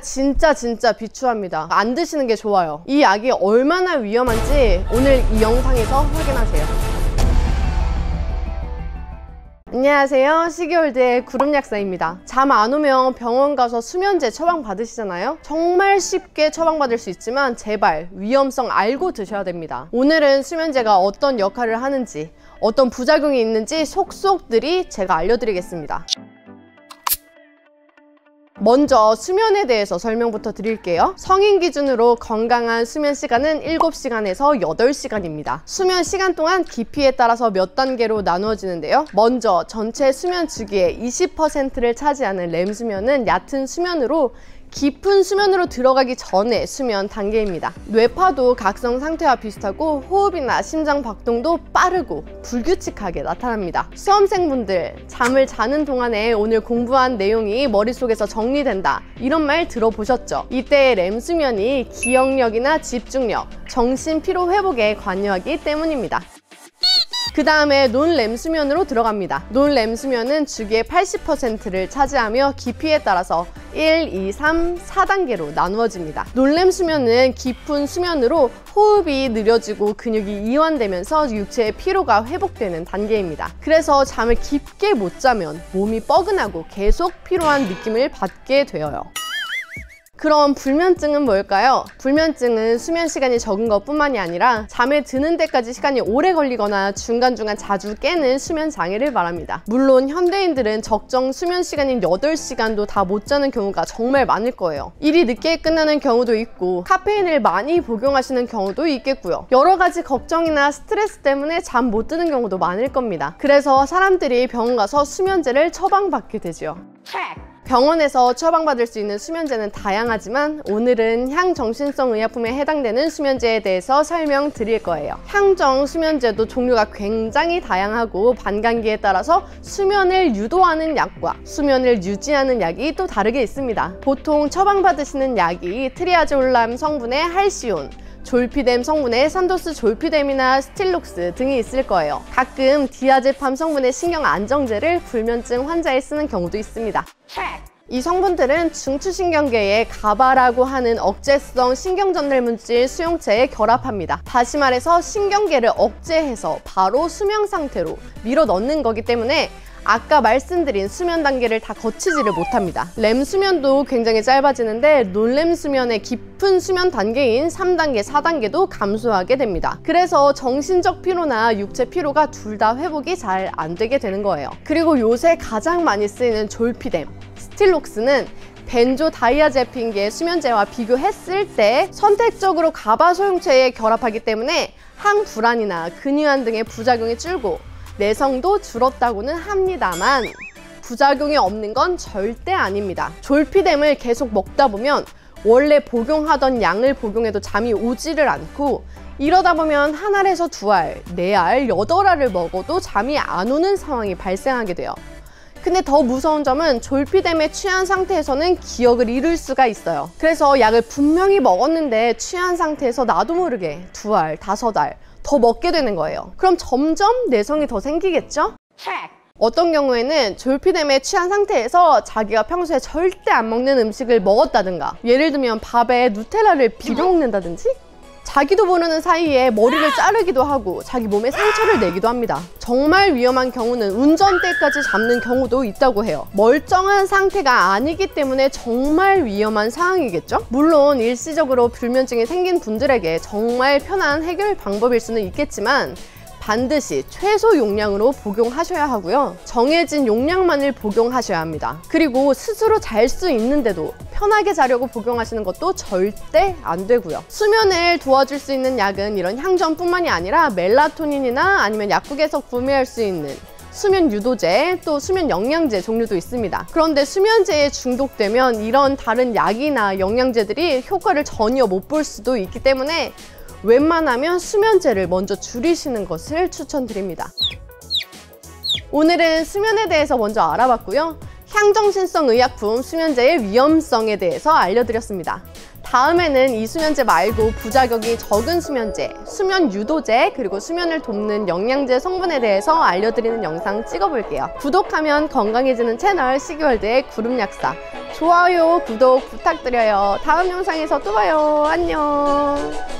진짜 비추합니다. 안 드시는 게 좋아요. 이 약이 얼마나 위험한지 오늘 이 영상에서 확인하세요. 안녕하세요, 시기월드의 구름약사입니다. 잠 안 오면 병원 가서 수면제 처방 받으시잖아요. 정말 쉽게 처방받을 수 있지만 제발 위험성 알고 드셔야 됩니다. 오늘은 수면제가 어떤 역할을 하는지, 어떤 부작용이 있는지 속속들이 제가 알려드리겠습니다. 먼저 수면에 대해서 설명부터 드릴게요. 성인 기준으로 건강한 수면 시간은 7시간에서 8시간입니다. 수면 시간 동안 깊이에 따라서 몇 단계로 나누어지는데요. 먼저 전체 수면 주기의 20%를 차지하는 렘 수면은 얕은 수면으로 깊은 수면으로 들어가기 전에 수면 단계입니다. 뇌파도 각성 상태와 비슷하고 호흡이나 심장 박동도 빠르고 불규칙하게 나타납니다. 수험생분들, 잠을 자는 동안에 오늘 공부한 내용이 머릿속에서 정리된다, 이런 말 들어보셨죠? 이때 렘 수면이 기억력이나 집중력, 정신 피로 회복에 관여하기 때문입니다. 그 다음에 논렘 수면으로 들어갑니다. 논렘 수면은 주기의 80%를 차지하며 깊이에 따라서 1, 2, 3, 4단계로 나누어집니다. 논렘 수면은 깊은 수면으로 호흡이 느려지고 근육이 이완되면서 육체의 피로가 회복되는 단계입니다. 그래서 잠을 깊게 못 자면 몸이 뻐근하고 계속 피로한 느낌을 받게 되어요. 그럼 불면증은 뭘까요? 불면증은 수면 시간이 적은 것뿐만이 아니라 잠에 드는 데까지 시간이 오래 걸리거나 중간중간 자주 깨는 수면 장애를 말합니다. 물론 현대인들은 적정 수면 시간인 8시간도 다 못 자는 경우가 정말 많을 거예요. 일이 늦게 끝나는 경우도 있고 카페인을 많이 복용하시는 경우도 있겠고요. 여러 가지 걱정이나 스트레스 때문에 잠 못 드는 경우도 많을 겁니다. 그래서 사람들이 병원 가서 수면제를 처방받게 되죠. 병원에서 처방받을 수 있는 수면제는 다양하지만 오늘은 향정신성 의약품에 해당되는 수면제에 대해서 설명드릴 거예요. 향정 수면제도 종류가 굉장히 다양하고 반감기에 따라서 수면을 유도하는 약과 수면을 유지하는 약이 또 다르게 있습니다. 보통 처방받으시는 약이 트리아졸람 성분의 할시온, 졸피뎀 성분의 산도스 졸피뎀이나 스틸록스 등이 있을 거예요. 가끔 디아제팜 성분의 신경 안정제를 불면증 환자에 쓰는 경우도 있습니다. 이 성분들은 중추신경계의 가바라고 하는 억제성 신경전달 물질 수용체에 결합합니다. 다시 말해서 신경계를 억제해서 바로 수면 상태로 밀어 넣는 거기 때문에 아까 말씀드린 수면 단계를 다 거치지를 못합니다. 렘 수면도 굉장히 짧아지는데 논렘 수면의 깊은 수면 단계인 3단계, 4단계도 감소하게 됩니다. 그래서 정신적 피로나 육체 피로가 둘 다 회복이 잘 안 되게 되는 거예요. 그리고 요새 가장 많이 쓰이는 졸피뎀, 스틸록스는 벤조다이아제핀계 수면제와 비교했을 때 선택적으로 가바 소용체에 결합하기 때문에 항불안이나 근유한 등의 부작용이 줄고 내성도 줄었다고는 합니다만 부작용이 없는 건 절대 아닙니다. 졸피뎀을 계속 먹다 보면 원래 복용하던 양을 복용해도 잠이 오지를 않고 이러다 보면 한 알에서 두 알, 네 알, 8알을 먹어도 잠이 안 오는 상황이 발생하게 돼요. 근데 더 무서운 점은 졸피뎀에 취한 상태에서는 기억을 잃을 수가 있어요. 그래서 약을 분명히 먹었는데 취한 상태에서 나도 모르게 2알, 5알 더 먹게 되는 거예요. 그럼 점점 내성이 더 생기겠죠? 어떤 경우에는 졸피뎀에 취한 상태에서 자기가 평소에 절대 안 먹는 음식을 먹었다든가, 예를 들면 밥에 누텔라를 비벼 먹는다든지, 자기도 모르는 사이에 머리를 자르기도 하고 자기 몸에 상처를 내기도 합니다. 정말 위험한 경우는 운전대까지 잡는 경우도 있다고 해요. 멀쩡한 상태가 아니기 때문에 정말 위험한 상황이겠죠? 물론 일시적으로 불면증이 생긴 분들에게 정말 편한 해결 방법일 수는 있겠지만 반드시 최소 용량으로 복용하셔야 하고요. 정해진 용량만을 복용하셔야 합니다. 그리고 스스로 잘 수 있는데도 편하게 자려고 복용하시는 것도 절대 안 되고요. 수면을 도와줄 수 있는 약은 이런 향전뿐만이 아니라 멜라토닌이나 아니면 약국에서 구매할 수 있는 수면 유도제, 또 수면 영양제 종류도 있습니다. 그런데 수면제에 중독되면 이런 다른 약이나 영양제들이 효과를 전혀 못 볼 수도 있기 때문에 웬만하면 수면제를 먼저 줄이시는 것을 추천드립니다. 오늘은 수면에 대해서 먼저 알아봤고요. 향정신성 의약품 수면제의 위험성에 대해서 알려드렸습니다. 다음에는 이 수면제 말고 부작용이 적은 수면제, 수면 유도제, 그리고 수면을 돕는 영양제 성분에 대해서 알려드리는 영상 찍어볼게요. 구독하면 건강해지는 채널 시기월드의 구름약사. 좋아요, 구독 부탁드려요. 다음 영상에서 또 봐요. 안녕.